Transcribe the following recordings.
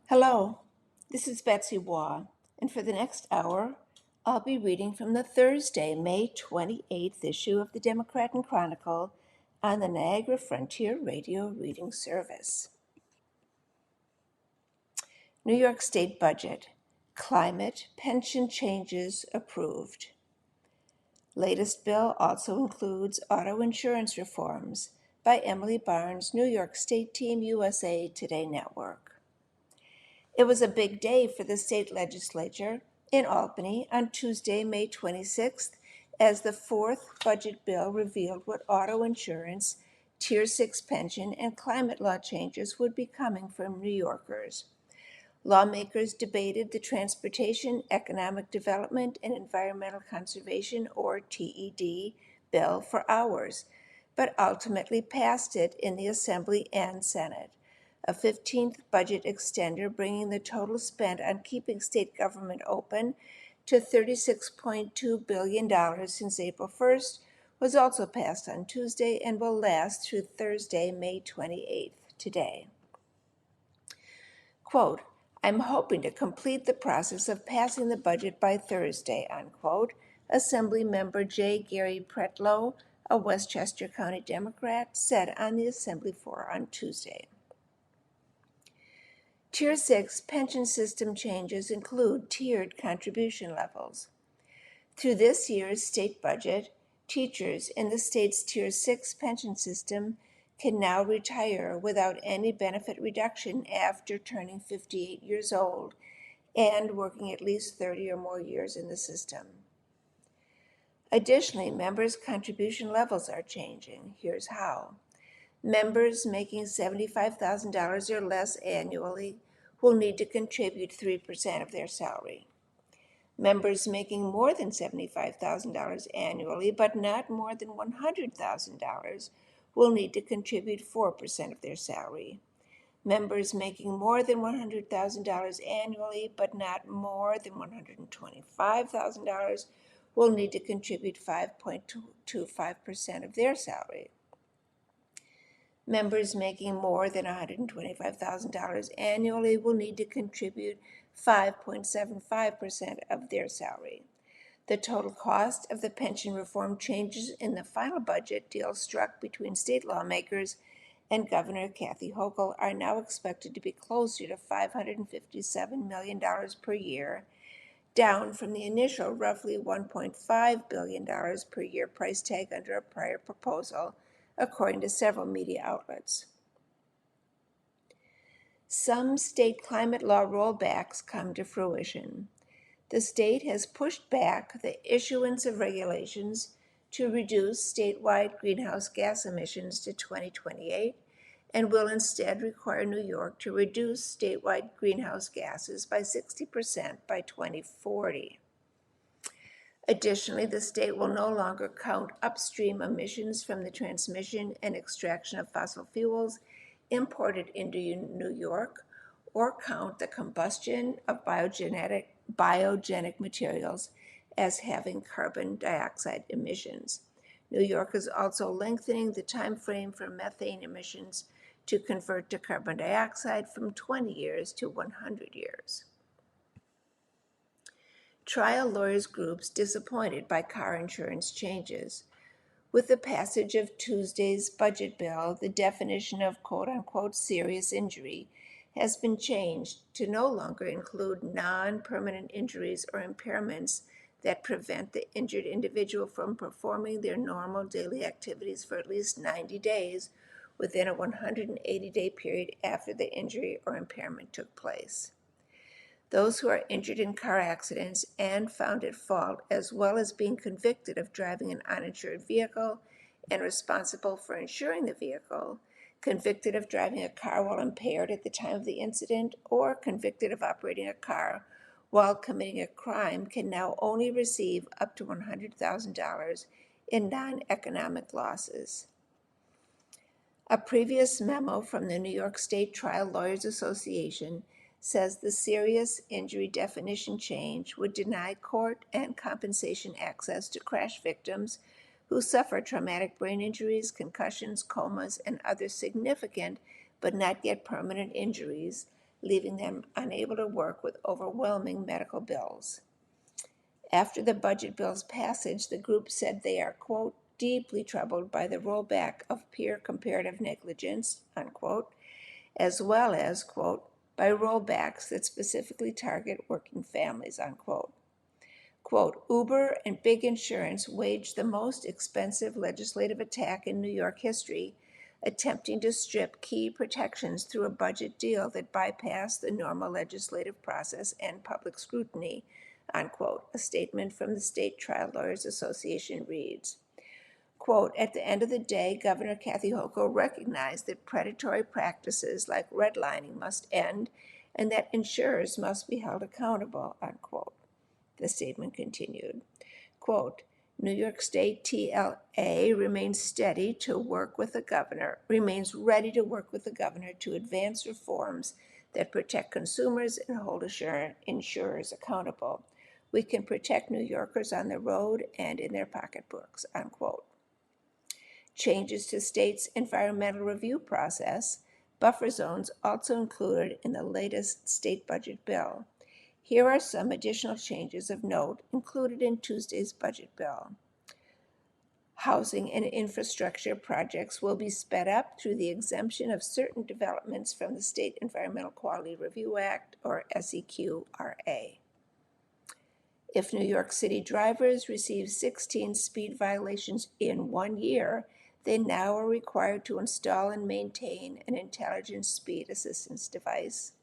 Hello, this is Betsy Waugh, and for the next hour, I'll be reading from the Thursday, May 28th issue of the Democrat Chronicle on the Niagara Frontier Radio Reading Service. New York State Budget, Climate Pension Changes Approved. Latest bill also includes auto insurance reforms by Emily Barnes, New York State Team USA Today Network. It was a big day for the state legislature in Albany on Tuesday, May 26th, as the fourth budget bill revealed what auto insurance, Tier 6 pension, and climate law changes would be coming from New Yorkers. Lawmakers debated the Transportation, Economic Development, and Environmental Conservation, or TED, bill for hours, but ultimately passed it in the Assembly and Senate. A 15th budget extender, bringing the total spent on keeping state government open to $36.2 billion since April 1st, was also passed on Tuesday and will last through Thursday, May 28th, today. Quote, I'm hoping to complete the process of passing the budget by Thursday, unquote, Assembly Member J. Gary Pretlow, a Westchester County Democrat, said on the Assembly floor on Tuesday. Tier 6 pension system changes include tiered contribution levels. Through this year's state budget, teachers in the state's Tier 6 pension system can now retire without any benefit reduction after turning 58 years old and working at least 30 or more years in the system. Additionally, members' contribution levels are changing. Here's how. Members making $75,000 or less annually will need to contribute 3% of their salary. Members making more than $75,000 annually, but not more than $100,000, will need to contribute 4% of their salary. Members making more than $100,000 annually, but not more than $125,000, will need to contribute 5.25% of their salary. Members making more than $125,000 annually will need to contribute 5.75% of their salary. The total cost of the pension reform changes in the final budget deal struck between state lawmakers and Governor Kathy Hochul are now expected to be closer to $557 million per year, down from the initial roughly $1.5 billion per year price tag under a prior proposal, according to several media outlets. Some state climate law rollbacks come to fruition. The state has pushed back the issuance of regulations to reduce statewide greenhouse gas emissions to 2028 and will instead require New York to reduce statewide greenhouse gases by 60% by 2040. Additionally, the state will no longer count upstream emissions from the transmission and extraction of fossil fuels imported into New York or count the combustion of biogenic materials as having carbon dioxide emissions. New York is also lengthening the time frame for methane emissions to convert to carbon dioxide from 20 years to 100 years. Trial lawyers groups disappointed by car insurance changes. With the passage of Tuesday's budget bill, the definition of quote-unquote serious injury has been changed to no longer include non-permanent injuries or impairments that prevent the injured individual from performing their normal daily activities for at least 90 days within a 180-day period after the injury or impairment took place. Those who are injured in car accidents and found at fault, as well as being convicted of driving an uninsured vehicle and responsible for insuring the vehicle, convicted of driving a car while impaired at the time of the incident, or convicted of operating a car while committing a crime, can now only receive up to $100,000 in non-economic losses. A previous memo from the New York State Trial Lawyers Association says the serious injury definition change would deny court and compensation access to crash victims who suffer traumatic brain injuries, concussions, comas, and other significant but not yet permanent injuries, leaving them unable to work with overwhelming medical bills. After the budget bill's passage, the group said they are, quote, deeply troubled by the rollback of peer comparative negligence, unquote, as well as, quote, by rollbacks that specifically target working families, unquote. Quote, Uber and big insurance waged the most expensive legislative attack in New York history, attempting to strip key protections through a budget deal that bypassed the normal legislative process and public scrutiny, unquote. A statement from the State Trial Lawyers Association reads, quote, at the end of the day, Governor Kathy Hochul recognized that predatory practices like redlining must end and that insurers must be held accountable, unquote. The statement continued, quote, New York State TLA remains ready to work with the governor to advance reforms that protect consumers and hold insurers accountable. We can protect New Yorkers on the road and in their pocketbooks, unquote. Changes to state's environmental review process, buffer zones also included in the latest state budget bill. Here are some additional changes of note included in Tuesday's budget bill. Housing and infrastructure projects will be sped up through the exemption of certain developments from the State Environmental Quality Review Act, or SEQRA. If New York City drivers receive 16 speed violations in 1 year, they now are required to install and maintain an intelligent speed assistance device.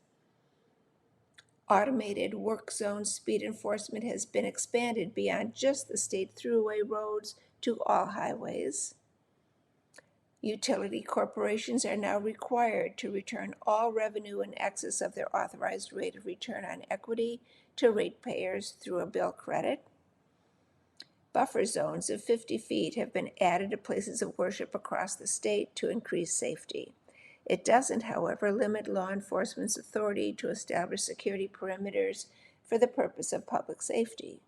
Automated work zone speed enforcement has been expanded beyond just the state thruway roads to all highways. Utility corporations are now required to return all revenue in excess of their authorized rate of return on equity to ratepayers through a bill credit. Buffer zones of 50 feet have been added to places of worship across the state to increase safety. It doesn't, however, limit law enforcement's authority to establish security perimeters for the purpose of public safety.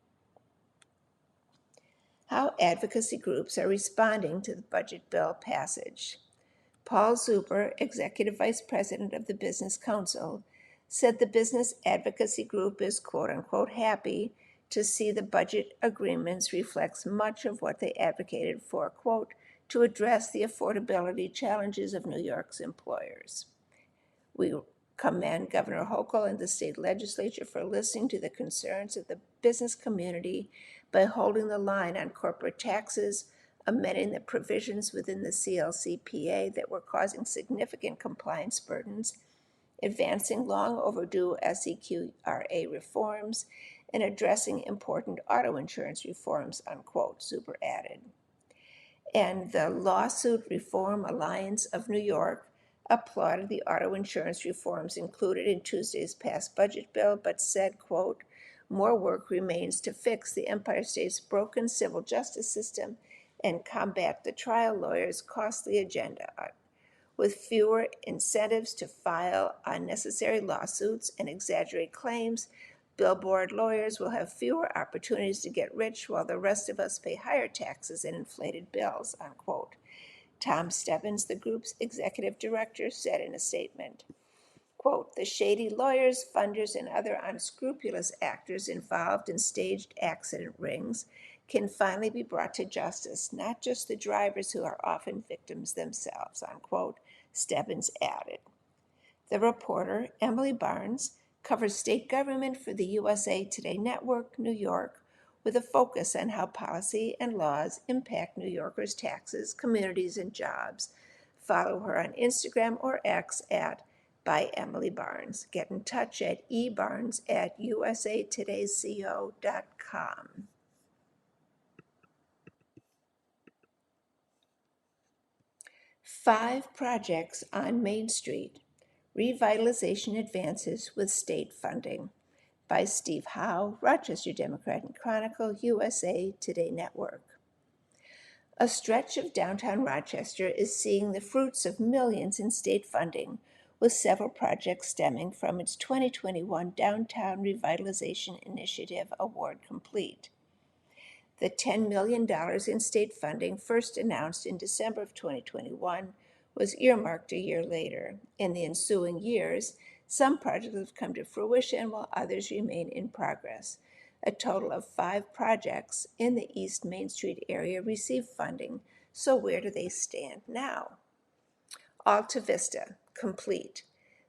How advocacy groups are responding to the budget bill passage. Paul Zuber, Executive Vice President of the Business Council, said the business advocacy group is, quote unquote, happy to see the budget agreements reflects much of what they advocated for, quote, to address the affordability challenges of New York's employers. We commend Governor Hochul and the state legislature for listening to the concerns of the business community by holding the line on corporate taxes, amending the provisions within the CLCPA that were causing significant compliance burdens, advancing long overdue SEQRA reforms, and addressing important auto insurance reforms, unquote, Zuber added. And the Lawsuit Reform Alliance of New York applauded the auto insurance reforms included in Tuesday's passed budget bill, but said, quote, more work remains to fix the Empire State's broken civil justice system and combat the trial lawyers' costly agenda. With fewer incentives to file unnecessary lawsuits and exaggerate claims, billboard lawyers will have fewer opportunities to get rich while the rest of us pay higher taxes and inflated bills, unquote. Tom Stebbins, the group's executive director, said in a statement, quote, the shady lawyers, funders, and other unscrupulous actors involved in staged accident rings can finally be brought to justice, not just the drivers who are often victims themselves, unquote, Stebbins added. The reporter, Emily Barnes, covers state government for the USA Today Network, New York, with a focus on how policy and laws impact New Yorkers' taxes, communities, and jobs. Follow her on Instagram or X at by Emily Barnes. Get in touch at ebarnes@usatodayco.com. 5 projects on Main Street. Revitalization advances with state funding. By Steve Howe, Rochester Democrat Chronicle, USA Today Network. A stretch of downtown Rochester is seeing the fruits of millions in state funding, with several projects stemming from its 2021 Downtown Revitalization Initiative award complete. The $10 million in state funding, first announced in December of 2021, was earmarked a year later. In the ensuing years, Some projects have come to fruition while others remain in progress. A total of 5 projects in the East Main Street area received funding. So where do they stand now? Alta Vista, complete.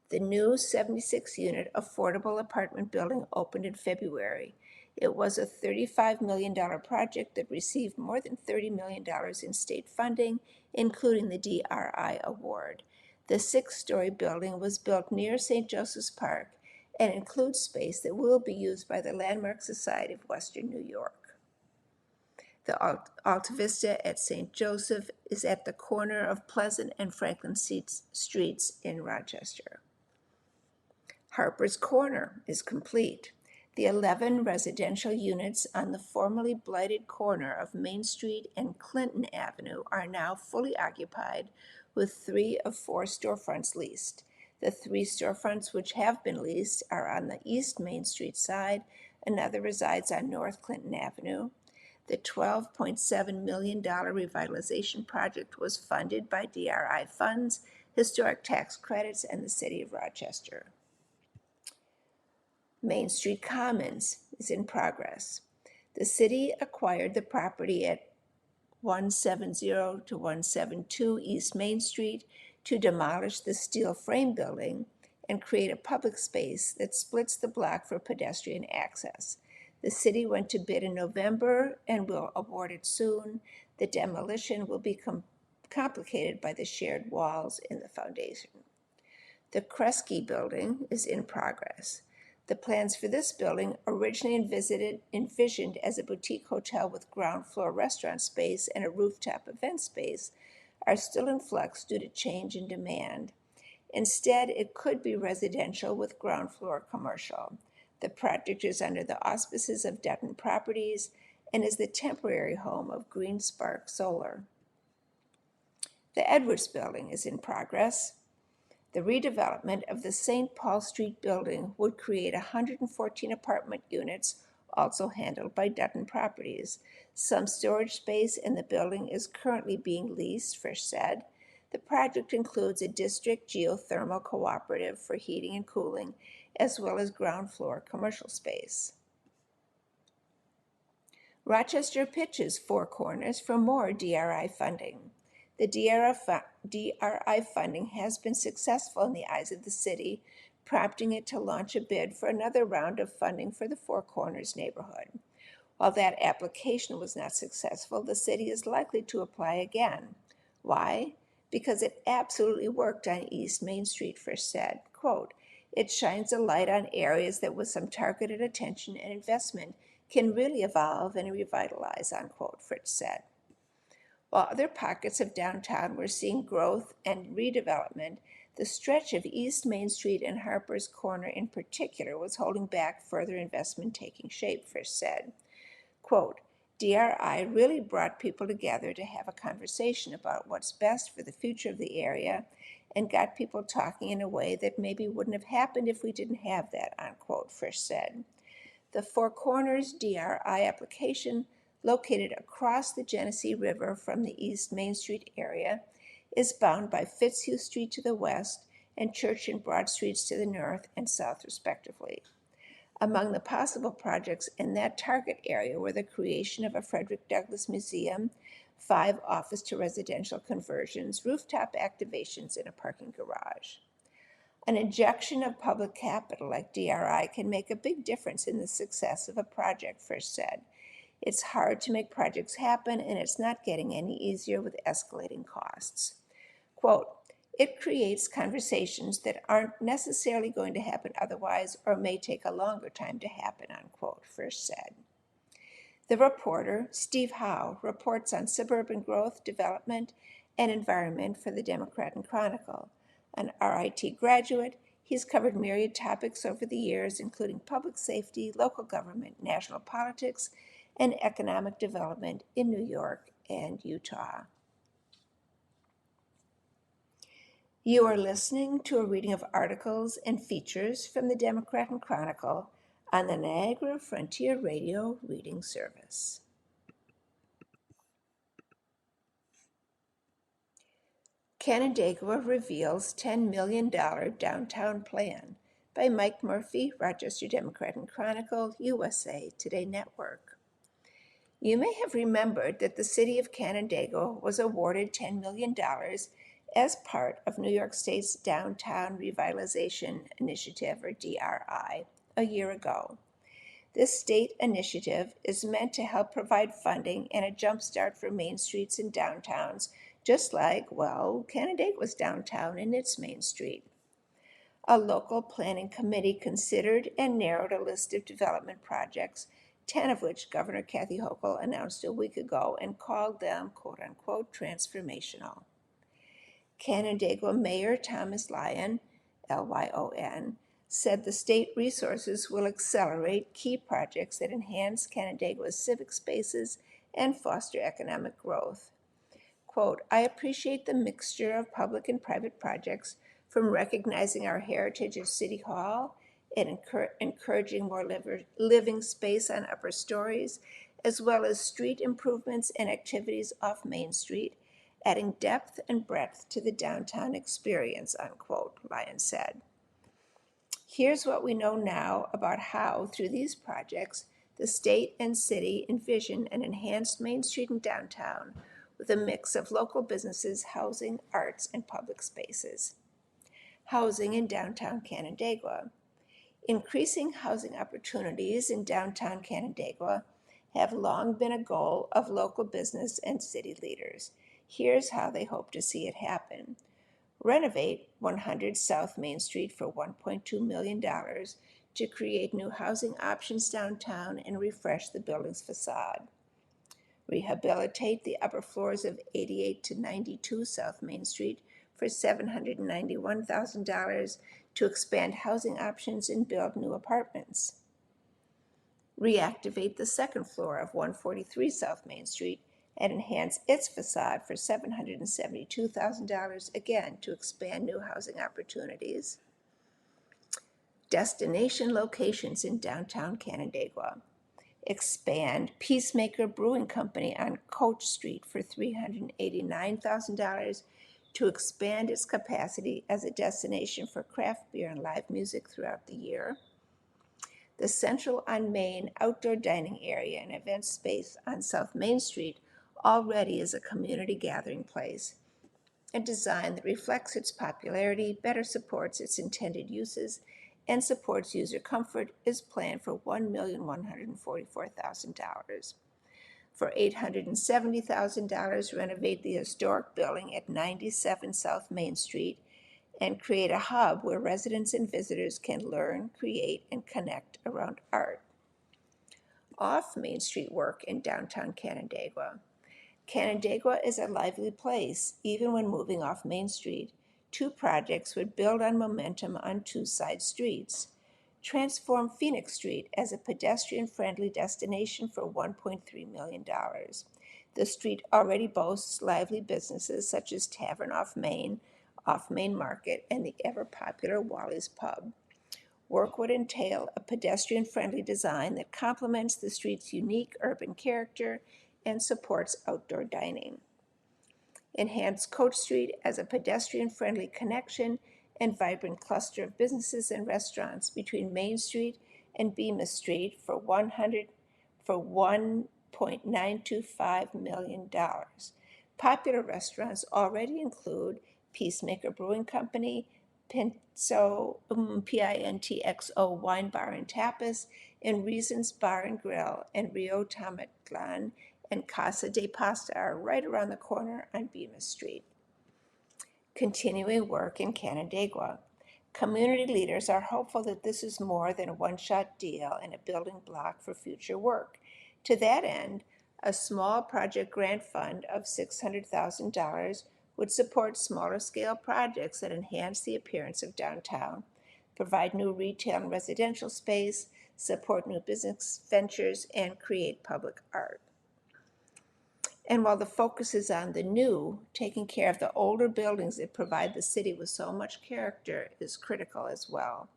The new 76-unit affordable apartment building opened in February. It was a $35 million project that received more than $30 million in state funding, including the DRI award. The 6-story building was built near St. Joseph's Park and includes space that will be used by the Landmark Society of Western New York. The Alta Vista at St. Joseph is at the corner of Pleasant and Franklin Streets in Rochester. Harper's Corner is complete. The 11 residential units on the formerly blighted corner of Main Street and Clinton Avenue are now fully occupied, with 3 of 4 storefronts leased. The 3 storefronts which have been leased are on the East Main Street side. Another resides on North Clinton Avenue. The $12.7 million revitalization project was funded by DRI funds, historic tax credits, and the City of Rochester. Main Street Commons is in progress. The city acquired the property at 170 to 172 East Main Street to demolish the steel frame building and create a public space that splits the block for pedestrian access. The city went to bid in November and will award it soon. The demolition will be complicated by the shared walls in the foundation. The Kresge building is in progress. The plans for this building, originally envisioned as a boutique hotel with ground floor restaurant space and a rooftop event space, are still in flux due to change in demand. Instead, it could be residential with ground floor commercial. The project is under the auspices of Dutton Properties and is the temporary home of Green Spark Solar. The Edwards building is in progress. The redevelopment of the St. Paul Street building would create 114 apartment units, also handled by Dutton Properties. Some storage space in the building is currently being leased, Frisch said. The project includes a district geothermal cooperative for heating and cooling, as well as ground floor commercial space. Rochester pitches 4 Corners for more DRI funding. The DRI funding has been successful in the eyes of the city, prompting it to launch a bid for another round of funding for the 4 Corners neighborhood. While that application was not successful, the city is likely to apply again. Why? Because it absolutely worked on East Main Street, Frisch said. Quote, "It shines a light on areas that with some targeted attention and investment can really evolve and revitalize," unquote, Frisch said. While other pockets of downtown were seeing growth and redevelopment, the stretch of East Main Street and Harper's Corner in particular was holding back further investment taking shape, Frisch said. Quote, "DRI really brought people together to have a conversation about what's best for the future of the area and got people talking in a way that maybe wouldn't have happened if we didn't have that," unquote, Frisch said. The 4 Corners DRI application, located across the Genesee River from the East Main Street area, is bound by Fitzhugh Street to the west and Church and Broad Streets to the north and south, respectively. Among the possible projects in that target area were the creation of a Frederick Douglass Museum, 5 office to residential conversions, rooftop activations, and a parking garage. An injection of public capital like DRI can make a big difference in the success of a project, Frisch said. It's hard to make projects happen, and it's not getting any easier with escalating costs. Quote, "It creates conversations that aren't necessarily going to happen otherwise or may take a longer time to happen," unquote, Frisch said. The reporter, Steve Howe, reports on suburban growth, development, and environment for the Democrat Chronicle. An RIT graduate, he's covered myriad topics over the years, including public safety, local government, national politics, and economic development in New York and Utah. You are listening to a reading of articles and features from the Democrat Chronicle on the Niagara Frontier Radio Reading Service. Canandaigua reveals $10 million downtown plan, by Mike Murphy, Rochester Democrat and Chronicle, USA Today Network. You may have remembered that the city of Canandaigua was awarded $10 million as part of New York State's Downtown Revitalization Initiative, or DRI, a year ago. This state initiative is meant to help provide funding and a jumpstart for main streets and downtowns, just like, well, Canandaigua's downtown and its main street. A local planning committee considered and narrowed a list of development projects, 10 of which Governor Kathy Hochul announced a week ago and called them, quote-unquote, transformational. Canandaigua Mayor Thomas Lyon, Lyon, said the state resources will accelerate key projects that enhance Canandaigua's civic spaces and foster economic growth. Quote, I appreciate the mixture of public and private projects, from recognizing our heritage at City Hall and encouraging more living space on upper stories, as well as street improvements and activities off Main Street, adding depth and breadth to the downtown experience, unquote, Lyon said. Here's what we know now about how, through these projects, the state and city envision an enhanced Main Street and downtown with a mix of local businesses, housing, arts, and public spaces. Housing in downtown Canandaigua. Increasing housing opportunities in downtown Canandaigua have long been a goal of local business and city leaders. Here's how they hope to see it happen. Renovate 100 South Main Street for $1.2 million to create new housing options downtown and refresh the building's facade. Rehabilitate the upper floors of 88 to 92 South Main Street for $791,000 to expand housing options and build new apartments. Reactivate the second floor of 143 South Main Street and enhance its facade for $772,000, again to expand new housing opportunities. Destination locations in downtown Canandaigua. Expand Peacemaker Brewing Company on Coach Street for $389,000 to expand its capacity as a destination for craft beer and live music throughout the year. The Central on Main outdoor dining area and event space on South Main Street already is a community gathering place. A design that reflects its popularity, better supports its intended uses, and supports user comfort is planned for $1,144,000. For $870,000, renovate the historic building at 97 South Main Street and create a hub where residents and visitors can learn, create, and connect around art. Off Main Street work in downtown Canandaigua. Canandaigua is a lively place, even when moving off Main Street. Two projects would build on momentum on two side streets. Transform Phoenix Street as a pedestrian-friendly destination for $1.3 million. The street already boasts lively businesses such as Tavern Off Main Market, and the ever-popular Wally's Pub. Work would entail a pedestrian-friendly design that complements the street's unique urban character and supports outdoor dining. Enhance Coach Street as a pedestrian-friendly connection and vibrant cluster of businesses and restaurants between Main Street and Bemis Street for $1.925 million. Popular restaurants already include Peacemaker Brewing Company, Pintxo Wine Bar and Tapas, and Reasons Bar and Grill, and Rio Tamatlan and Casa de Pasta are right around the corner on Bemis Street. Continuing work in Canandaigua. Community leaders are hopeful that this is more than a one-shot deal and a building block for future work. To that end, a small project grant fund of $600,000 would support smaller-scale projects that enhance the appearance of downtown, provide new retail and residential space, support new business ventures, and create public art. And while the focus is on the new, taking care of the older buildings that provide the city with so much character is critical as well.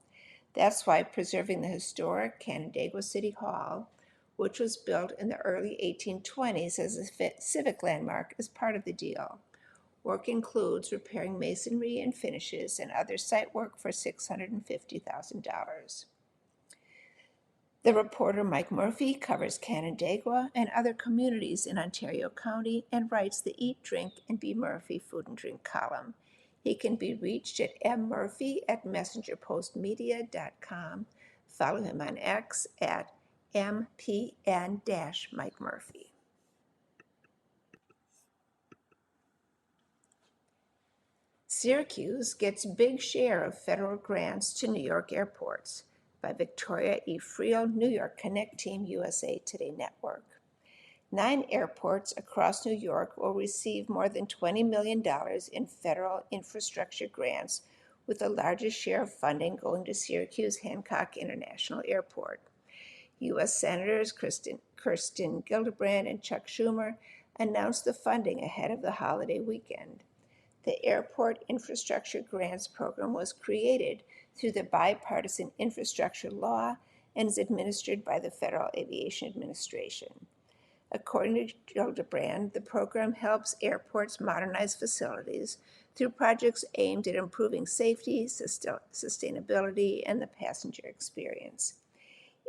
That's why preserving the historic Canandaigua City Hall, which was built in the early 1820s as a civic landmark, is part of the deal. Work includes repairing masonry and finishes and other site work for $650,000. The reporter Mike Murphy covers Canandaigua and other communities in Ontario County and writes the Eat, Drink, and Be Murphy food and drink column. He can be reached at mmurphy@messengerpostmedia.com. Follow him on X at mpn-Mike Murphy. Syracuse gets big share of federal grants to New York airports by Victoria E. Friel, New York Connect Team USA Today Network. 9 airports across New York will receive more than $20 million in federal infrastructure grants, with the largest share of funding going to Syracuse Hancock International Airport. U.S. Senators Kirsten Gillibrand and Chuck Schumer announced the funding ahead of the holiday weekend. The Airport Infrastructure Grants Program was created through the Bipartisan Infrastructure Law and is administered by the Federal Aviation Administration. According to Gillibrand, the program helps airports modernize facilities through projects aimed at improving safety, sustainability, and the passenger experience.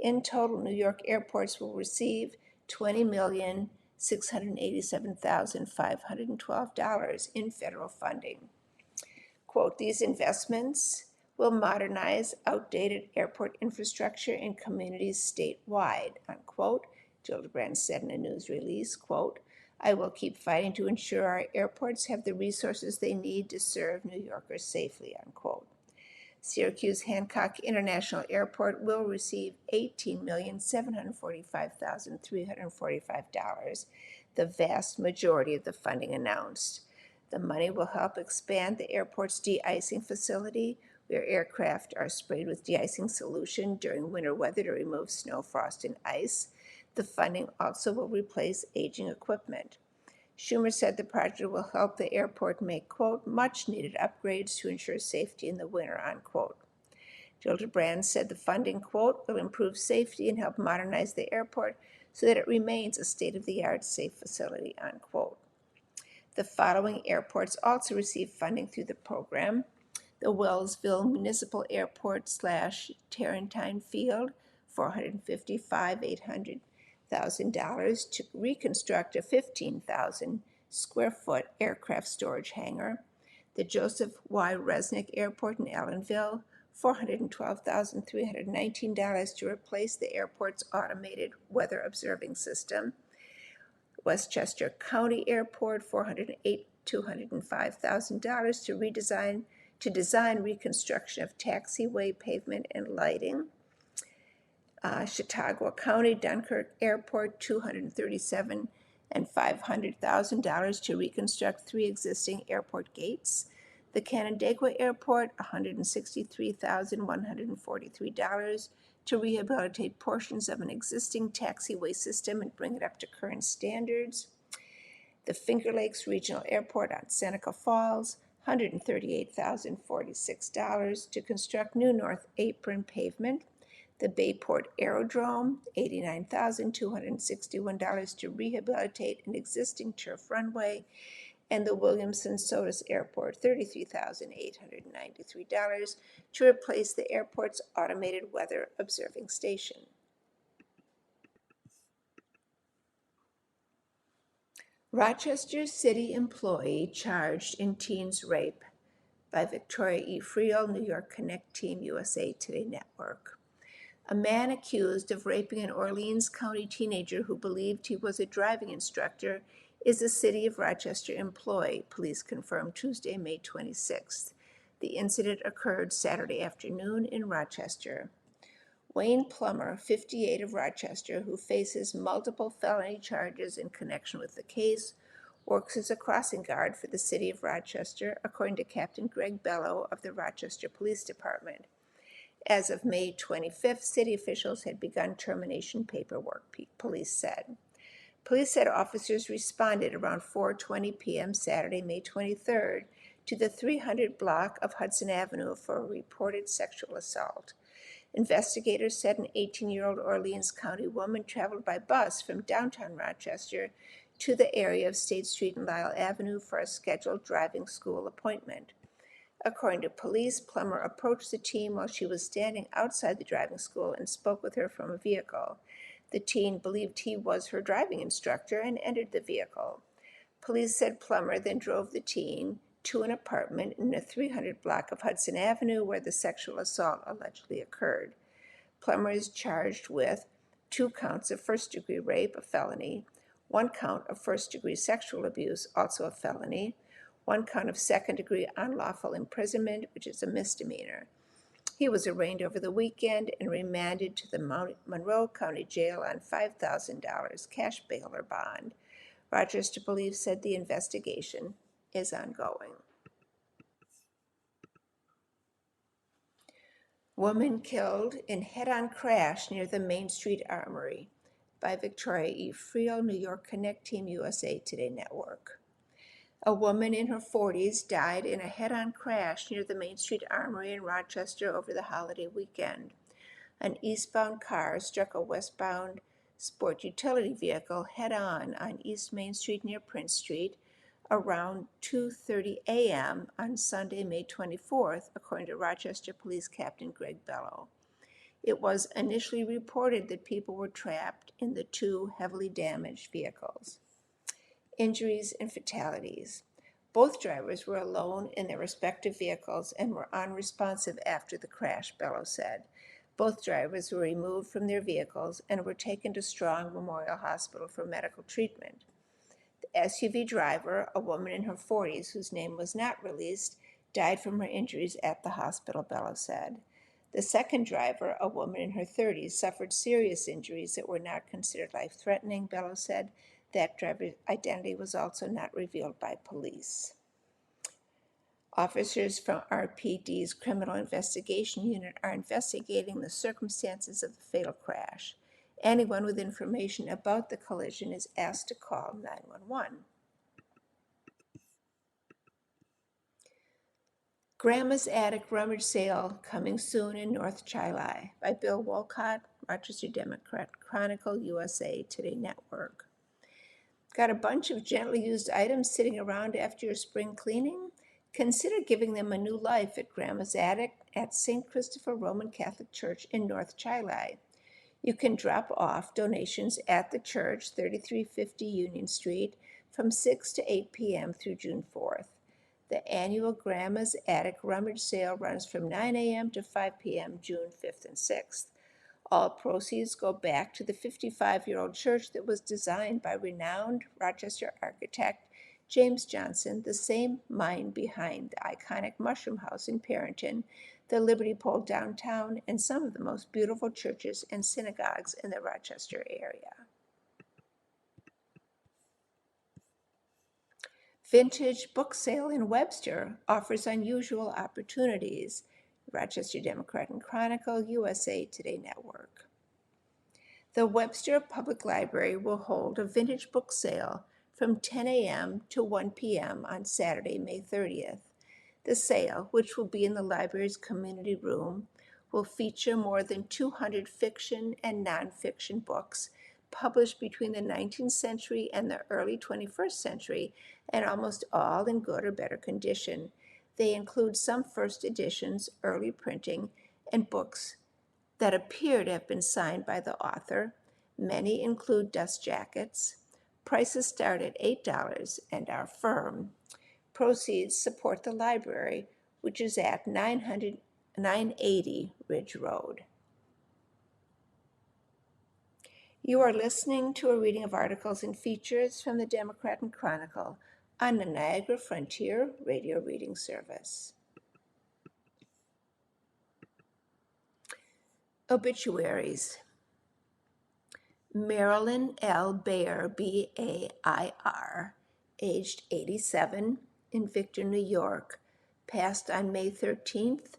In total, New York airports will receive $20,687,512 in federal funding. Quote, these investments will modernize outdated airport infrastructure in communities statewide, unquote, Gillibrand said in a news release. Quote, I will keep fighting to ensure our airports have the resources they need to serve New Yorkers safely, unquote. Syracuse Hancock International Airport will receive $18,745,345, the vast majority of the funding announced. The money will help expand the airport's de-icing facility, where aircraft are sprayed with de-icing solution during winter weather to remove snow, frost, and ice. The funding also will replace aging equipment. Schumer said the project will help the airport make, quote, much-needed upgrades to ensure safety in the winter, unquote. Gillibrand said the funding, quote, will improve safety and help modernize the airport so that it remains a state-of-the-art safe facility, unquote. The following airports also receive funding through the program: the Wellsville Municipal Airport / Tarentine Field, $455,800,000 to reconstruct a 15,000 square foot aircraft storage hangar. The Joseph Y. Resnick Airport in Allenville, $412,319 to replace the airport's automated weather observing system. Westchester County Airport, $205,000 to design reconstruction of taxiway pavement and lighting. Chautauqua County Dunkirk Airport, $237,500,000 to reconstruct 3 existing airport gates. The Canandaigua Airport, $163,143 to rehabilitate portions of an existing taxiway system and bring it up to current standards. The Finger Lakes Regional Airport on Seneca Falls, $138,046 to construct new north apron pavement. The Bayport Aerodrome, $89,261 to rehabilitate an existing turf runway. And the Williamson-Sodas Airport, $33,893 to replace the airport's automated weather observing station. Rochester City employee charged in teens rape by Victoria E. Friel, New York Connect Team USA Today Network. A man accused of raping an Orleans County teenager who believed he was a driving instructor is a City of Rochester employee, police confirmed Tuesday, May 26th. The incident occurred Saturday afternoon in Rochester. Wayne Plummer, 58 of Rochester, who faces multiple felony charges in connection with the case, works as a crossing guard for the City of Rochester, according to Captain Greg Bello of the Rochester Police Department. As of May 25th, city officials had begun termination paperwork, police said. Police said officers responded around 4:20 p.m. Saturday, May 23rd, to the 300 block of Hudson Avenue for a reported sexual assault. Investigators said an 18-year-old Orleans County woman traveled by bus from downtown Rochester to the area of State Street and Lyle Avenue for a scheduled driving school appointment. According to police, Plummer approached the teen while she was standing outside the driving school and spoke with her from a vehicle. The teen believed he was her driving instructor and entered the vehicle. Police said Plummer then drove the teen to an apartment in the 300 block of Hudson Avenue where the sexual assault allegedly occurred. Plummer is charged with 2 counts of first-degree rape, a felony, 1 count of first-degree sexual abuse, also a felony, 1 count of second-degree unlawful imprisonment, which is a misdemeanor. He was arraigned over the weekend and remanded to the Monroe County Jail on $5,000 cash bail or bond. Rochester police said the investigation is ongoing. Woman killed in head-on crash near the Main Street Armory by Victoria E. Friel, New York Connect Team USA Today Network. A woman in her 40s died in a head-on crash near the Main Street Armory in Rochester over the holiday weekend. An eastbound car struck a westbound sport utility vehicle head-on East Main Street near Prince Street around 2:30 a.m. on Sunday, May 24th, according to Rochester Police Captain Greg Bellow. It was initially reported that people were trapped in the 2 heavily damaged vehicles. Injuries and fatalities. Both drivers were alone in their respective vehicles and were unresponsive after the crash, Bellow said. Both drivers were removed from their vehicles and were taken to Strong Memorial Hospital for medical treatment. The SUV driver, a woman in her 40s whose name was not released, died from her injuries at the hospital, Bellow said. The second driver, a woman in her 30s, suffered serious injuries that were not considered life-threatening, Bellow said. That driver's identity was also not revealed by police. Officers from RPD's Criminal Investigation Unit are investigating the circumstances of the fatal crash. Anyone with information about the collision is asked to call 911. Grandma's Attic Rummage Sale coming soon in North Chili by Bill Wolcott, Rochester Democrat Chronicle USA Today Network. Got a bunch of gently used items sitting around after your spring cleaning? Consider giving them a new life at Grandma's Attic at St. Christopher Roman Catholic Church in North Chili. You can drop off donations at the church, 3350 Union Street, from 6 to 8 p.m. through June 4th. The annual Grandma's Attic Rummage Sale runs from 9 a.m. to 5 p.m. June 5th and 6th. All proceeds go back to the 55-year-old church that was designed by renowned Rochester architect James Johnson, the same mind behind the iconic Mushroom House in Perrington, the Liberty Pole downtown, and some of the most beautiful churches and synagogues in the Rochester area. Vintage Book Sale in Webster offers unusual opportunities. Rochester Democrat and Chronicle, USA Today Network. The Webster Public Library will hold a vintage book sale from 10 a.m. to 1 p.m. on Saturday, May 30th. The sale, which will be in the library's community room, will feature more than 200 fiction and nonfiction books published between the 19th century and the early 21st century, and almost all in good or better condition. They include some first editions, early printing, and books that appear to have been signed by the author. Many include dust jackets. Prices start at $8 and are firm. Proceeds support the library, which is at 980 Ridge Road. You are listening to a reading of articles and features from the Democrat and Chronicle on the Niagara Frontier Radio Reading Service. Obituaries. Marilyn L. Bayer, B-A-I-R, aged 87, in Victor, New York, passed on May 13th.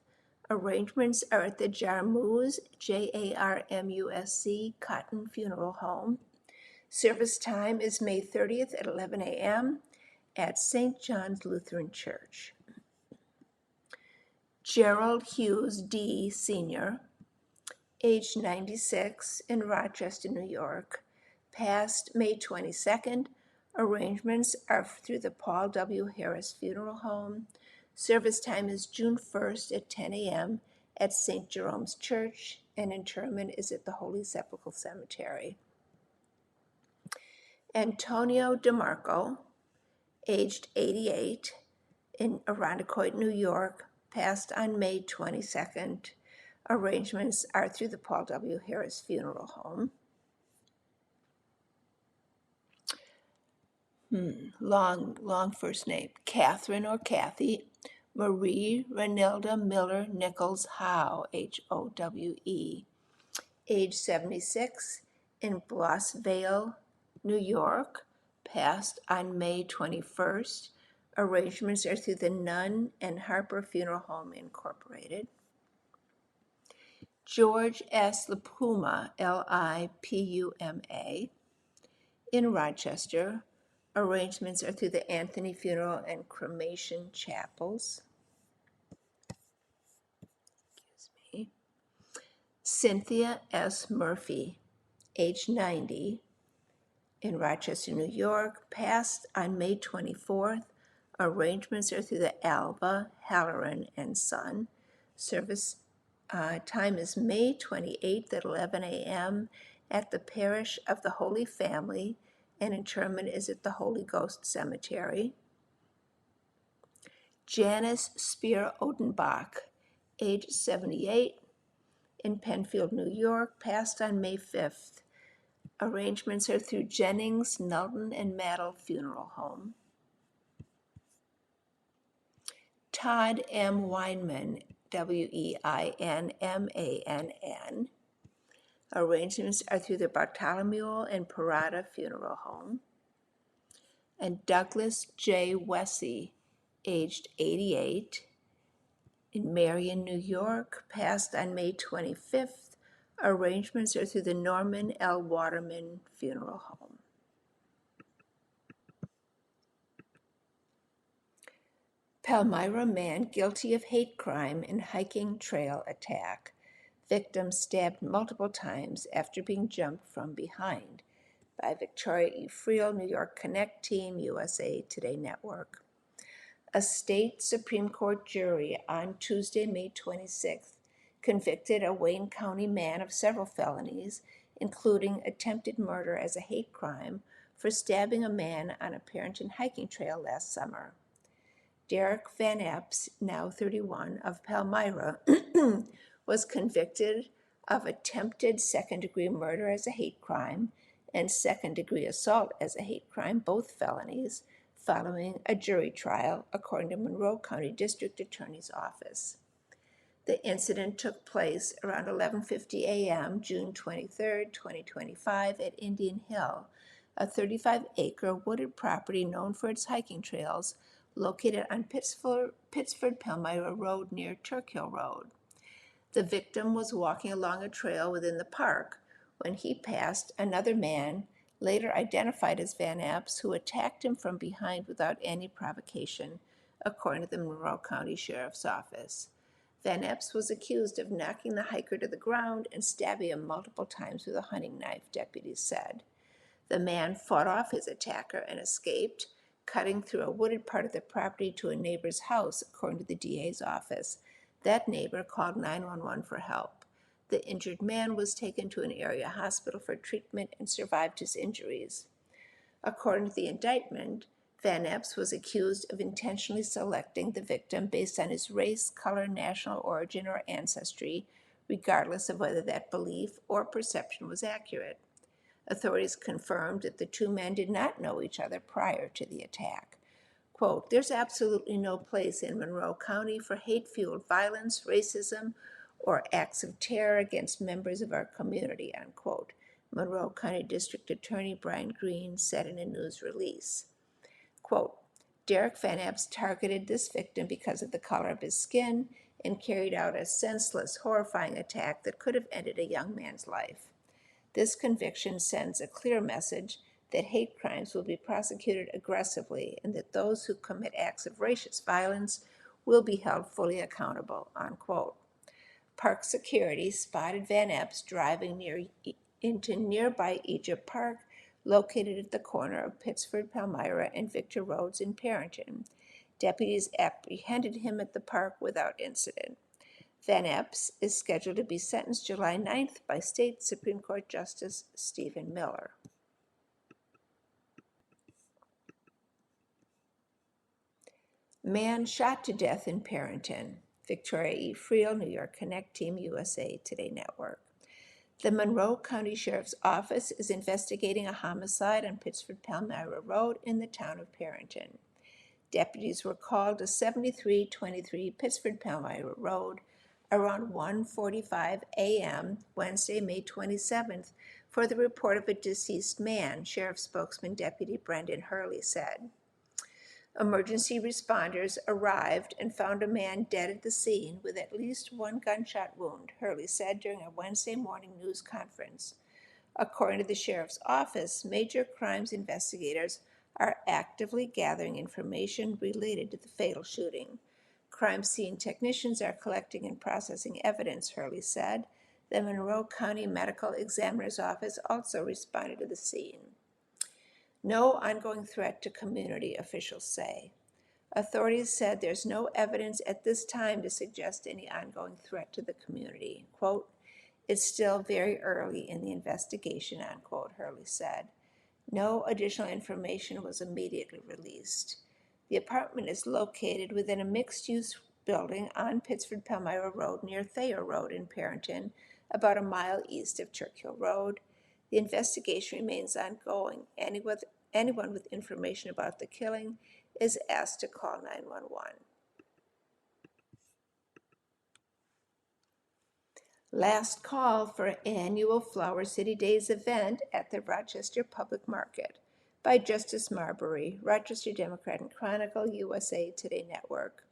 Arrangements are at the Jarmuz, J-A-R-M-U-S-C, Cotton Funeral Home. Service time is May 30th at 11 a.m. at St. John's Lutheran Church. Gerald Hughes D. Sr., aged 96, in Rochester, New York, passed May 22nd. Arrangements are through the Paul W. Harris Funeral Home. Service time is June 1st at 10 a.m. at St. Jerome's Church, and interment is at the Holy Sepulchre Cemetery. Antonio DeMarco, aged 88, in Irondequoit, New York, passed on May 22nd. Arrangements are through the Paul W. Harris Funeral Home. Long first name. Catherine or Kathy Marie Renilda Miller Nichols Howe, Howe, age 76, in Blossvale, New York, passed on May 21st. Arrangements are through the Nunn and Harper Funeral Home, Incorporated. George S. Lipuma, Lipuma, in Rochester. Arrangements are through the Anthony Funeral and Cremation Chapels. Cynthia S. Murphy, age 90, in Rochester, New York, passed on May 24th. Arrangements are through the Alva, Halloran and Son. Service time is May 28th at 11 a.m. at the Parish of the Holy Family, and interment is at the Holy Ghost Cemetery. Janice Spear Odenbach, age 78, in Penfield, New York, passed on May 5th. Arrangements are through Jennings, Knowlton, and Maddle Funeral Home. Todd M. Weinman, Weinmann. Arrangements are through the Bartholomew and Parada Funeral Home. And Douglas J. Wessey, aged 88, in Marion, New York, passed on May 25th. Arrangements are through the Norman L. Waterman Funeral Home. Palmyra man guilty of hate crime in hiking trail attack. Victim stabbed multiple times after being jumped from behind. By Victoria E. Friel, New York Connect Team, USA Today Network. A state Supreme Court jury on Tuesday, May 26th, convicted a Wayne County man of several felonies, including attempted murder as a hate crime, for stabbing a man on a Parenton hiking trail last summer. Derek Van Epps, now 31, of Palmyra, was convicted of attempted second-degree murder as a hate crime and second-degree assault as a hate crime, both felonies, following a jury trial, according to Monroe County District Attorney's Office. The incident took place around 11:50 a.m., June 23, 2025, at Indian Hill, a 35-acre wooded property known for its hiking trails, located on Pittsford-Palmyra Road near Turk Hill Road. The victim was walking along a trail within the park when he passed another man, later identified as Van Epps, who attacked him from behind without any provocation, according to the Monroe County Sheriff's Office. Van Epps was accused of knocking the hiker to the ground and stabbing him multiple times with a hunting knife, deputies said. The man fought off his attacker and escaped, cutting through a wooded part of the property to a neighbor's house, according to the DA's office. That neighbor called 911 for help. The injured man was taken to an area hospital for treatment and survived his injuries. According to the indictment, Van Epps was accused of intentionally selecting the victim based on his race, color, national origin, or ancestry, regardless of whether that belief or perception was accurate. Authorities confirmed that the two men did not know each other prior to the attack. Quote, "There's absolutely no place in Monroe County for hate-fueled violence, racism, or acts of terror against members of our community," unquote, Monroe County District Attorney Brian Green said in a news release. Quote, "Derek Van Epps targeted this victim because of the color of his skin and carried out a senseless, horrifying attack that could have ended a young man's life. This conviction sends a clear message that hate crimes will be prosecuted aggressively and that those who commit acts of racist violence will be held fully accountable," unquote. Park security spotted Van Epps driving into nearby Egypt Park located at the corner of Pittsford, Palmyra, and Victor Roads in Perrington. Deputies apprehended him at the park without incident. Van Epps is scheduled to be sentenced July 9th by State Supreme Court Justice Stephen Miller. Man shot to death in Perrington. Victoria E. Friel, New York Connect, Team USA Today Network. The Monroe County Sheriff's Office is investigating a homicide on Pittsford Palmyra Road in the town of Perrington. Deputies were called to 7323 Pittsford Palmyra Road around 1:45 a.m. Wednesday, May 27th, for the report of a deceased man, Sheriff spokesman Deputy Brendan Hurley said. Emergency responders arrived and found a man dead at the scene with at least one gunshot wound, Hurley said during a Wednesday morning news conference. According to the sheriff's office, major crimes investigators are actively gathering information related to the fatal shooting. Crime scene technicians are collecting and processing evidence, Hurley said. The Monroe County Medical Examiner's Office also responded to the scene. No ongoing threat to community, officials say. Authorities said there's no evidence at this time to suggest any ongoing threat to the community. Quote, "It's still very early in the investigation," unquote, Hurley said. No additional information was immediately released. The apartment is located within a mixed-use building on Pittsford Palmyra Road near Thayer Road in Perrington, about a mile east of Churchill Road. The investigation remains ongoing. Anyone with information about the killing is asked to call 911. Last call for annual Flower City Days event at the Rochester Public Market by Justice Marbury, Rochester Democrat Chronicle, USA Today Network.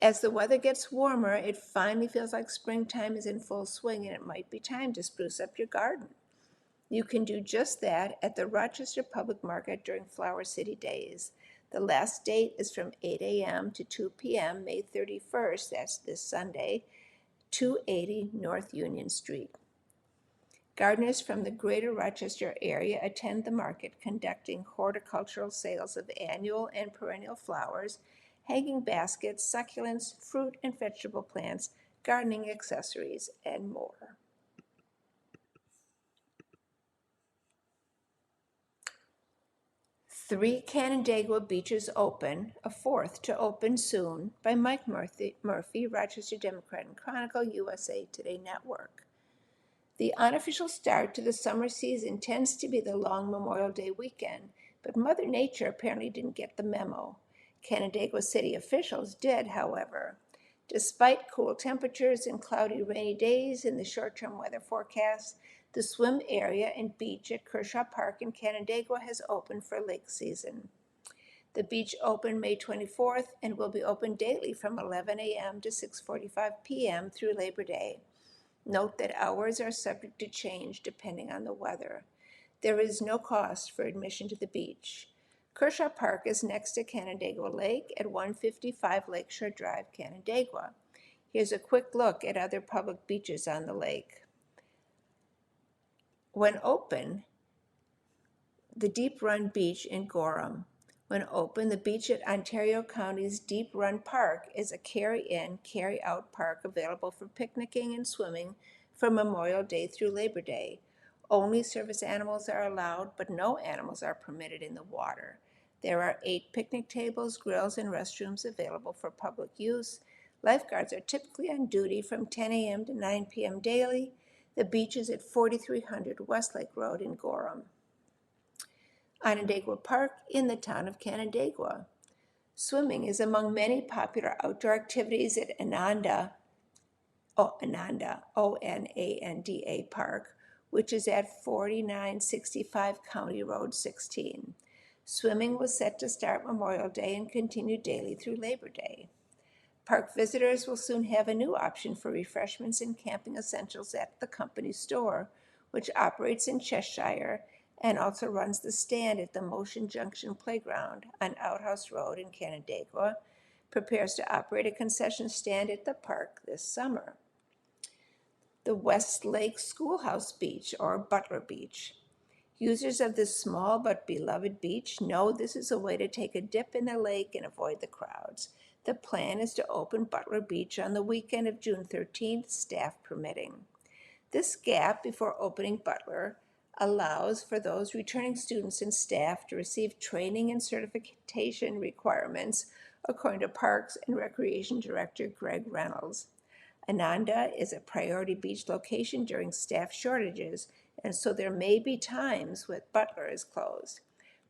As the weather gets warmer, it finally feels like springtime is in full swing and it might be time to spruce up your garden. You can do just that at the Rochester Public Market during Flower City Days. The last date is from 8 a.m. to 2 p.m., May 31st, that's this Sunday, 280 North Union Street. Gardeners from the greater Rochester area attend the market, conducting horticultural sales of annual and perennial flowers, hanging baskets, succulents, fruit and vegetable plants, gardening accessories, and more. 3 Canandaigua beaches open, a 4th to open soon, by Mike Murphy, Rochester Democrat Chronicle, USA Today Network. The unofficial start to the summer season tends to be the long Memorial Day weekend, but Mother Nature apparently didn't get the memo. Canandaigua city officials did, however. Despite cool temperatures and cloudy, rainy days in the short-term weather forecast, the swim area and beach at Kershaw Park in Canandaigua has opened for lake season. The beach opened May 24th and will be open daily from 11 a.m. to 6:45 p.m. through Labor Day. Note that hours are subject to change depending on the weather. There is no cost for admission to the beach. Kershaw Park is next to Canandaigua Lake at 155 Lakeshore Drive, Canandaigua. Here's a quick look at other public beaches on the lake. When open, the Deep Run Beach in Gorham. When open, the beach at Ontario County's Deep Run Park is a carry-in, carry-out park available for picnicking and swimming from Memorial Day through Labor Day. Only service animals are allowed, but no animals are permitted in the water. There are 8 picnic tables, grills, and restrooms available for public use. Lifeguards are typically on duty from 10 a.m. to 9 p.m. daily. The beach is at 4300 Westlake Road in Gorham. Onondaigua Park in the town of Canandaigua. Swimming is among many popular outdoor activities at Onanda, O-N-A-N-D-A Park, which is at 4965 County Road 16. Swimming was set to start Memorial Day and continue daily through Labor Day. Park visitors will soon have a new option for refreshments and camping essentials at the company store, which operates in Cheshire and also runs the stand at the Motion Junction Playground on Outhouse Road in Canandaigua, prepares to operate a concession stand at the park this summer. The Westlake Schoolhouse Beach, or Butler Beach. Users of this small but beloved beach know this is a way to take a dip in the lake and avoid the crowds. The plan is to open Butler Beach on the weekend of June 13th, staff permitting. This gap before opening Butler allows for those returning students and staff to receive training and certification requirements, according to Parks and Recreation Director Greg Reynolds. Ananda is a priority beach location during staff shortages, and so there may be times when Butler is closed.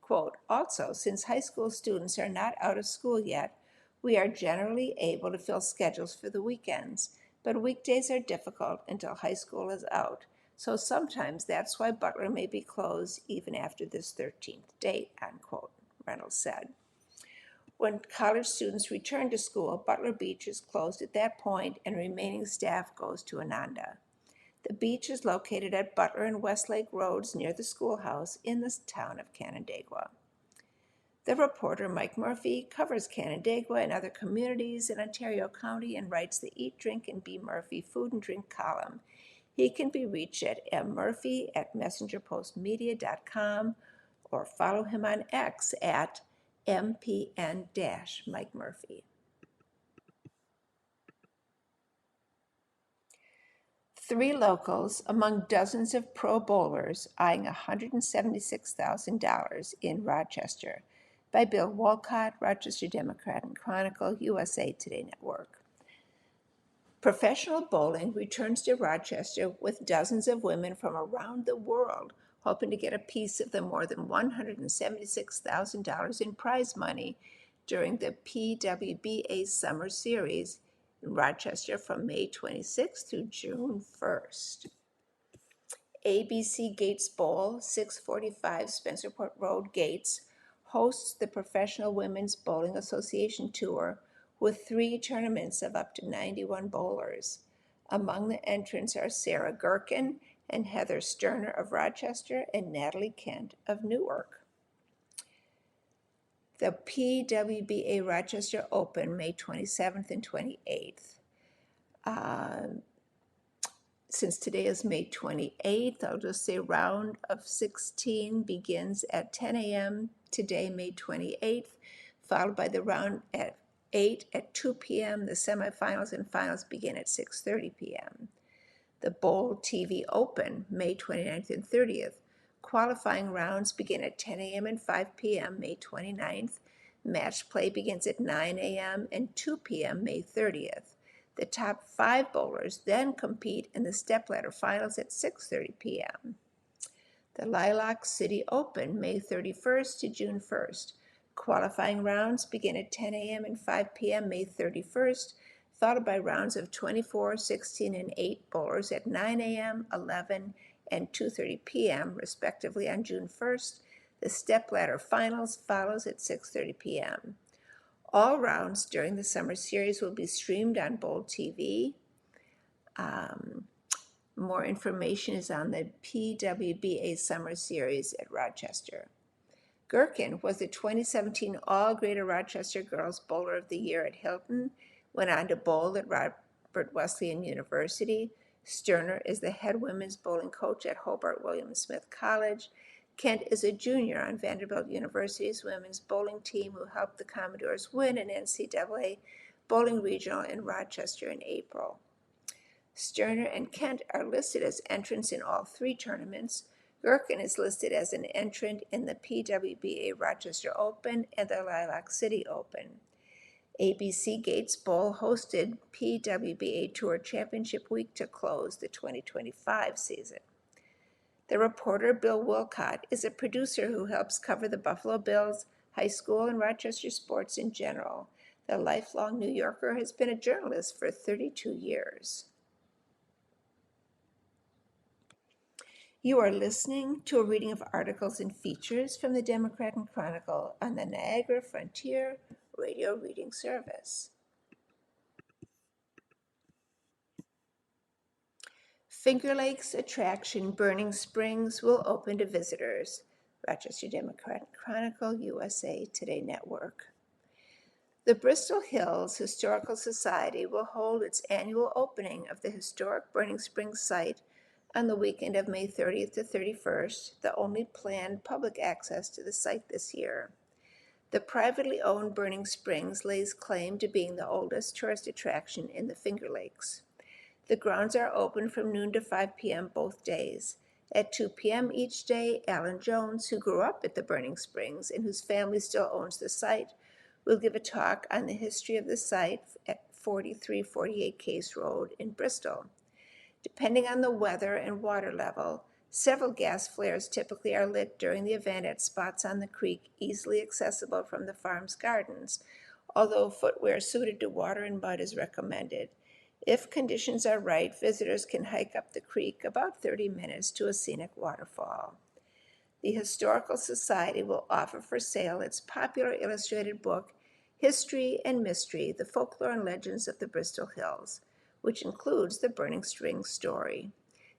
Quote, also, since high school students are not out of school yet, we are generally able to fill schedules for the weekends, but weekdays are difficult until high school is out, so sometimes that's why Butler may be closed even after this 13th date, unquote, Reynolds said. When college students return to school, Butler Beach is closed at that point and remaining staff goes to Ananda. The beach is located at Butler and Westlake Roads near the schoolhouse in the town of Canandaigua. The reporter Mike Murphy covers Canandaigua and other communities in Ontario County and writes the Eat, Drink, and Be Murphy food and drink column. He can be reached at mmurphy@messengerpostmedia.com or follow him on X at MPN-Mike Murphy. Three locals among dozens of pro bowlers eyeing $176,000 in Rochester, by Bill Wolcott, Rochester Democrat and Chronicle, USA Today Network. Professional bowling returns to Rochester with dozens of women from around the world hoping to get a piece of the more than $176,000 in prize money during the PWBA Summer Series in Rochester from May 26th through June 1st. ABC Gates Bowl, 645 Spencerport Road, Gates, hosts the Professional Women's Bowling Association Tour with 3 tournaments of up to 91 bowlers. Among the entrants are Sarah Gherkin and Heather Sterner of Rochester and Natalie Kent of Newark. The PWBA Rochester Open, May 27th and 28th. Since today is May 28th, I'll just say round of 16 begins at 10 a.m. today, May 28th, followed by the round at 8 at 2 p.m. The semifinals and finals begin at 6:30 p.m. The Bowl TV Open, May 29th and 30th. Qualifying rounds begin at 10 a.m. and 5 p.m. May 29th. Match play begins at 9 a.m. and 2 p.m. May 30th. The top 5 bowlers then compete in the stepladder finals at 6:30 p.m. The Lilac City Open, May 31st to June 1st. Qualifying rounds begin at 10 a.m. and 5 p.m. May 31st, followed by rounds of 24, 16, and 8 bowlers at 9 a.m., 11, and 2:30 p.m., respectively, on June 1st. The stepladder finals follows at 6:30 p.m. All rounds during the summer series will be streamed on Bowl TV. More information is on the PWBA Summer Series at Rochester. Gherkin was the 2017 All Greater Rochester Girls Bowler of the Year at Hilton, went on to bowl at Robert Wesleyan University. Sterner is the head women's bowling coach at Hobart William Smith College. Kent is a junior on Vanderbilt University's women's bowling team who helped the Commodores win an NCAA bowling regional in Rochester in April. Sterner and Kent are listed as entrants in all 3 tournaments. Gherkin is listed as an entrant in the PWBA Rochester Open and the Lilac City Open. ABC Gates Bowl hosted PWBA Tour Championship Week to close the 2025 season. The reporter Bill Wolcott is a producer who helps cover the Buffalo Bills, high school, and Rochester sports in general. The lifelong New Yorker has been a journalist for 32 years. You are listening to a reading of articles and features from the Democrat and Chronicle on the Niagara Frontier Radio Reading Service. Finger Lakes attraction Burning Springs will open to visitors. Rochester Democrat and Chronicle, USA Today Network. The Bristol Hills Historical Society will hold its annual opening of the historic Burning Springs site on the weekend of May 30th to 31st, the only planned public access to the site this year. The privately owned Burning Springs lays claim to being the oldest tourist attraction in the Finger Lakes. The grounds are open from noon to 5 p.m. both days. At 2 p.m. each day, Alan Jones, who grew up at the Burning Springs and whose family still owns the site, will give a talk on the history of the site at 4348 Case Road in Bristol. Depending on the weather and water level, several gas flares typically are lit during the event at spots on the creek easily accessible from the farm's gardens, although footwear suited to water and mud is recommended. If conditions are right, visitors can hike up the creek about 30 minutes to a scenic waterfall. The Historical Society will offer for sale its popular illustrated book, History and Mystery, The Folklore and Legends of the Bristol Hills, which includes the Burning Springs story.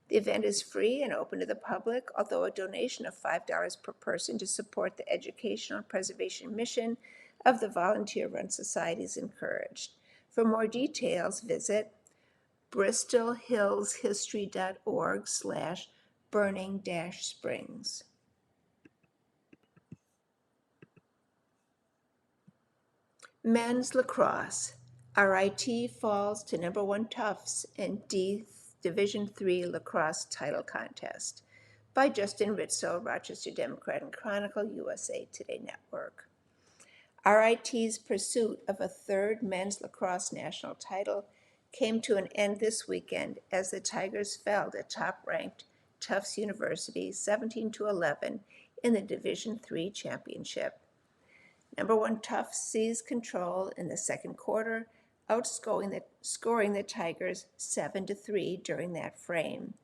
The event is free and open to the public, although a donation of $5 per person to support the educational and preservation mission of the volunteer-run society is encouraged. For more details, visit bristolhillshistory.org/burning-springs. Men's lacrosse. RIT falls to number 1 Tufts in Division III lacrosse title contest by Justin Ritzel, Rochester Democrat Chronicle, USA Today Network. RIT's pursuit of a third men's lacrosse national title came to an end this weekend as the Tigers fell to top-ranked Tufts University 17-11 in the Division III championship. Number 1 Tufts seized control in the second quarter, outscoring the Tigers 7-3 during that frame.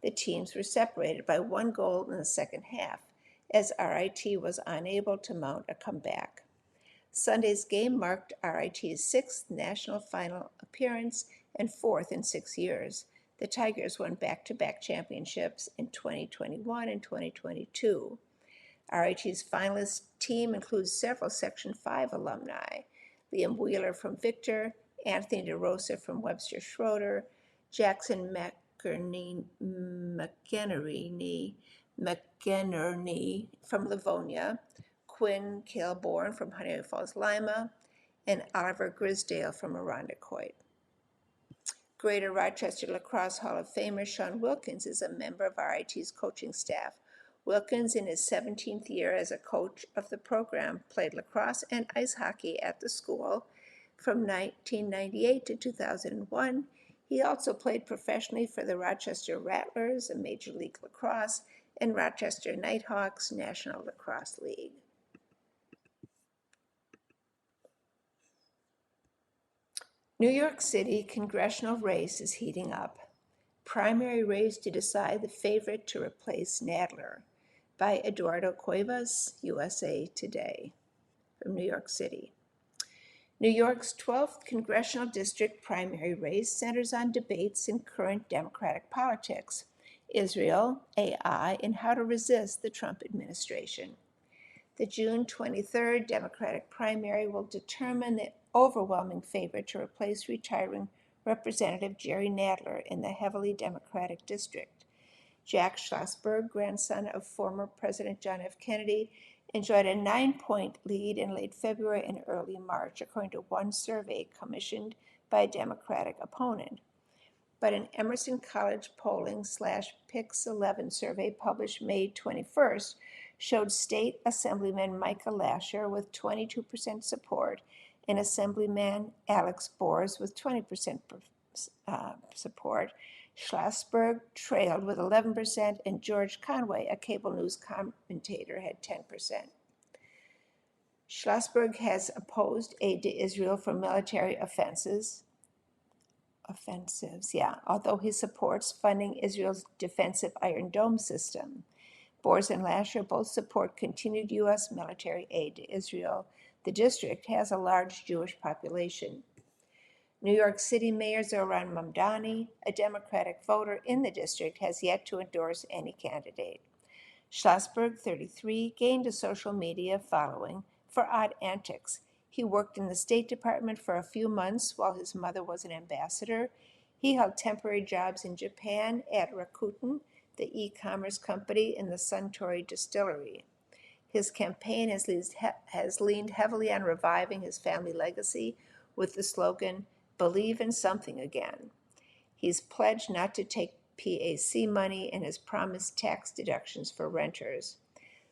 The teams were separated by 1 goal in the second half, as RIT was unable to mount a comeback. Sunday's game marked RIT's 6th national final appearance and 4th in 6 years. The Tigers won back-to-back championships in 2021 and 2022. RIT's finalist team includes several Section 5 alumni: Liam Wheeler from Victor, Anthony DeRosa from Webster Schroeder, Jackson McInerney from Livonia, Quinn Kilborn from Honey Falls, Lima, and Oliver Grisdale from Irondequoit. Greater Rochester Lacrosse Hall of Famer Sean Wilkins is a member of RIT's coaching staff. Wilkins, in his 17th year as a coach of the program, played lacrosse and ice hockey at the school from 1998 to 2001. He also played professionally for the Rochester Rattlers, a Major League Lacrosse, and Rochester Nighthawks, National Lacrosse League. New York City congressional race is heating up. Primary race to decide the favorite to replace Nadler by Eduardo Cuevas, USA Today, from New York City. New York's 12th congressional district primary race centers on debates in current Democratic politics, Israel, AI, and how to resist the Trump administration. The June 23rd Democratic primary will determine the overwhelming favorite to replace retiring Representative Jerry Nadler in the heavily Democratic district. Jack Schlossberg, grandson of former President John F. Kennedy, enjoyed a 9-point lead in late February and early March, according to one survey commissioned by a Democratic opponent. But an Emerson College polling /Pix11 survey published May 21st showed State Assemblyman Micah Lasher with 22% support and Assemblyman Alex Bors with 20% support. Schlossberg trailed with 11%, and George Conway, a cable news commentator, had 10%. Schlossberg has opposed aid to Israel for military offensives, although he supports funding Israel's defensive Iron Dome system. Bors and Lasher both support continued U.S. military aid to Israel. The district has a large Jewish population. New York City Mayor Zohran Mamdani, a Democratic voter in the district, has yet to endorse any candidate. Schlossberg, 33, gained a social media following for odd antics. He worked in the State Department for a few months while his mother was an ambassador. He held temporary jobs in Japan at Rakuten, the e-commerce company, in the Suntory distillery. His campaign has leaned heavily on reviving his family legacy with the slogan, "Believe in something again." He's pledged not to take PAC money and has promised tax deductions for renters.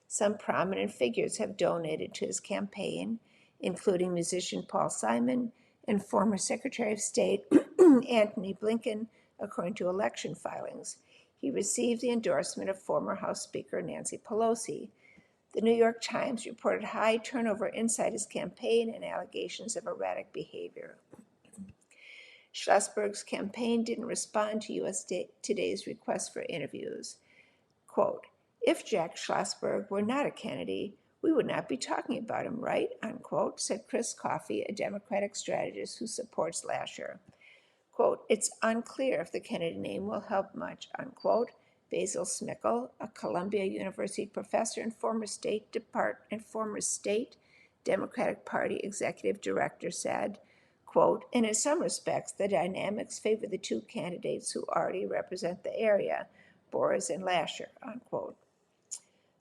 Some prominent figures have donated to his campaign, including musician Paul Simon and former Secretary of State Antony Blinken, according to election filings. He received the endorsement of former House Speaker Nancy Pelosi. The New York Times reported high turnover inside his campaign and allegations of erratic behavior. Schlossberg's campaign didn't respond to USA Today's request for interviews. Quote, "If Jack Schlossberg were not a Kennedy, we would not be talking about him, right?" Unquote, said Chris Coffey, a Democratic strategist who supports Lasher. Quote, "It's unclear if the Kennedy name will help much," unquote. Basil Smickel, a Columbia University professor and former state Democratic Party executive director, said, quote, "And in some respects, the dynamics favor the two candidates who already represent the area, Boris and Lasher," unquote.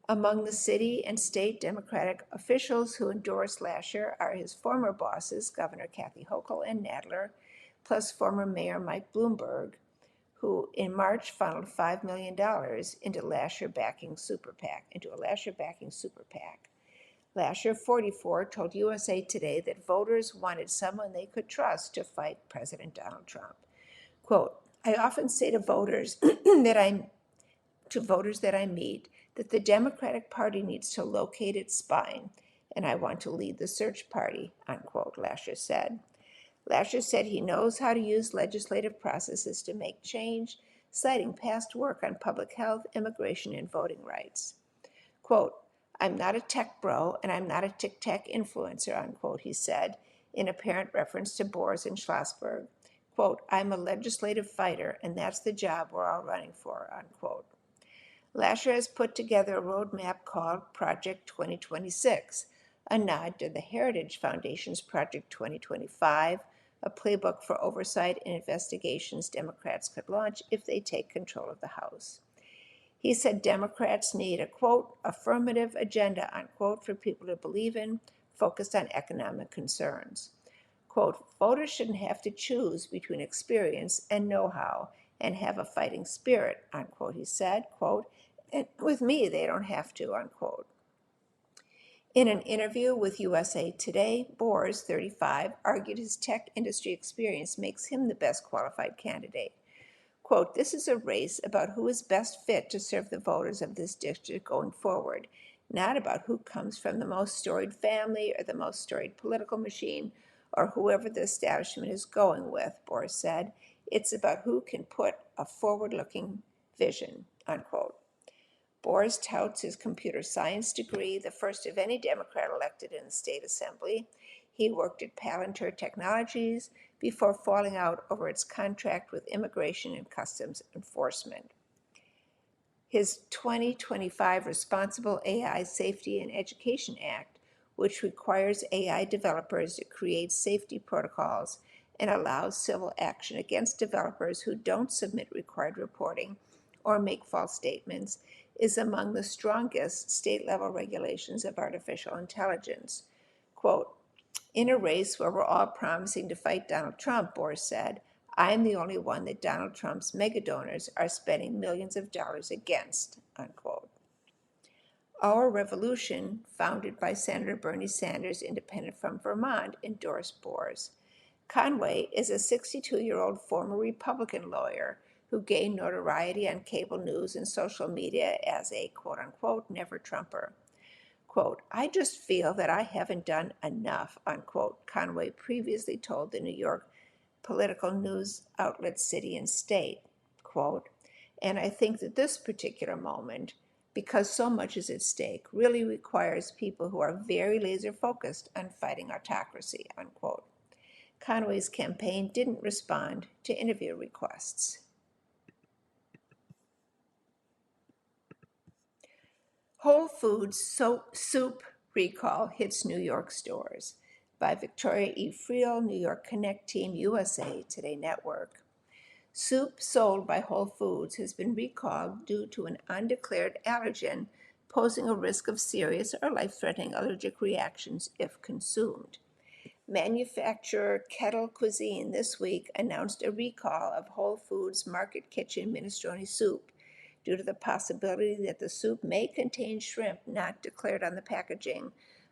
Among the city and state Democratic officials who endorsed Lasher are his former bosses, Governor Kathy Hochul and Nadler, plus former Mayor Mike Bloomberg, who in March funneled $5 million into a Lasher backing super PAC. Lasher, 44, told USA Today that voters wanted someone they could trust to fight President Donald Trump. Quote, "I often say to voters that I meet that the Democratic Party needs to locate its spine, and I want to lead the search party," unquote, Lasher said. Lasher said he knows how to use legislative processes to make change, citing past work on public health, immigration, and voting rights. Quote, "I'm not a tech bro, and I'm not a tic-tac influencer," unquote, he said, in apparent reference to Boris and Schlossberg. Quote, "I'm a legislative fighter, and that's the job we're all running for," unquote. Lasher has put together a roadmap called Project 2026, a nod to the Heritage Foundation's Project 2025, a playbook for oversight and investigations Democrats could launch if they take control of the House. He said Democrats need a, quote, "affirmative agenda," unquote, for people to believe in, focused on economic concerns. Quote, "Voters shouldn't have to choose between experience and know-how and have a fighting spirit," unquote, he said, quote, "and with me, they don't have to," unquote. In an interview with USA Today, Boris, 35, argued his tech industry experience makes him the best qualified candidate. Quote, "This is a race about who is best fit to serve the voters of this district going forward, not about who comes from the most storied family or the most storied political machine or whoever the establishment is going with," Boris said. "It's about who can put a forward-looking vision," unquote. Boris touts his computer science degree, the first of any Democrat elected in the state assembly. He worked at Palantir Technologies before falling out over its contract with Immigration and Customs Enforcement. His 2025 Responsible AI Safety and Education Act, which requires AI developers to create safety protocols and allows civil action against developers who don't submit required reporting or make false statements, is among the strongest state-level regulations of artificial intelligence. Quote, "In a race where we're all promising to fight Donald Trump," Boris said, "I'm the only one that Donald Trump's megadonors are spending millions of dollars against," unquote. Our Revolution, founded by Senator Bernie Sanders, independent from Vermont, endorsed Boris. Conway is a 62-year-old former Republican lawyer who gained notoriety on cable news and social media as a quote-unquote never-Trumper. Quote, "I just feel that I haven't done enough," unquote, Conway previously told the New York political news outlet City and State. Quote, "And I think that this particular moment, because so much is at stake, really requires people who are very laser-focused on fighting autocracy," unquote. Conway's campaign didn't respond to interview requests. Whole Foods soup recall hits New York stores, by Victoria E. Friel, New York Connect Team, USA Today Network. Soup sold by Whole Foods has been recalled due to an undeclared allergen posing a risk of serious or life-threatening allergic reactions if consumed. Manufacturer Kettle Cuisine this week announced a recall of Whole Foods Market Kitchen minestrone soup due to the possibility that the soup may contain shrimp not declared on the packaging,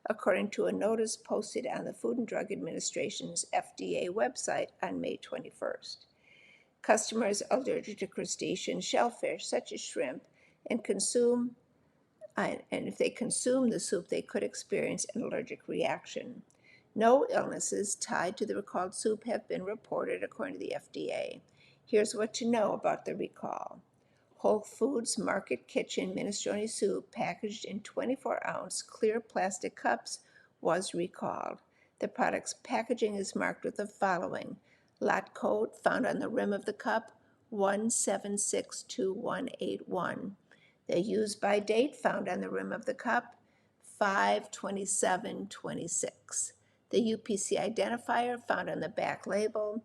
according to a notice posted on the Food and Drug Administration's FDA website on May 21st. Customers allergic to crustacean shellfish, such as shrimp, and if they consume the soup, they could experience an allergic reaction. No illnesses tied to the recalled soup have been reported, according to the FDA. Here's what to know about the recall. Whole Foods Market Kitchen minestrone soup, packaged in 24-ounce clear plastic cups, was recalled. The product's packaging is marked with the following: lot code found on the rim of the cup, 1762181. The use by date found on the rim of the cup, 5/27/26. The UPC identifier found on the back label,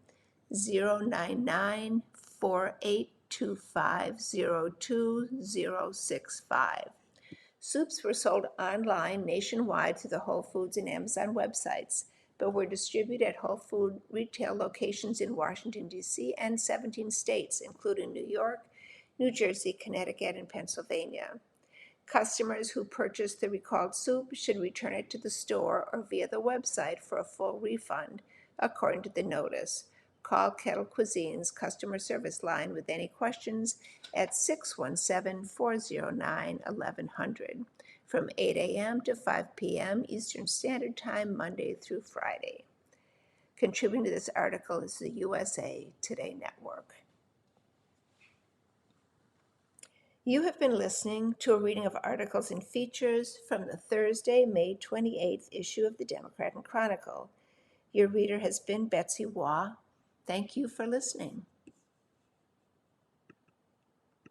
0994825020065. Soups were sold online nationwide through the Whole Foods and Amazon websites, but were distributed at Whole Food retail locations in Washington, D.C. and 17 states, including New York, New Jersey, Connecticut, and Pennsylvania. Customers who purchase the recalled soup should return it to the store or via the website for a full refund, according to the notice. Call Kettle Cuisine's customer service line with any questions at 617-409-1100 from 8 a.m. to 5 p.m. Eastern Standard Time, Monday through Friday. Contributing to this article is the USA Today Network. You have been listening to a reading of articles and features from the Thursday, May 28th issue of the Democrat Chronicle. Your reader has been Betsy Waugh. Thank you for listening.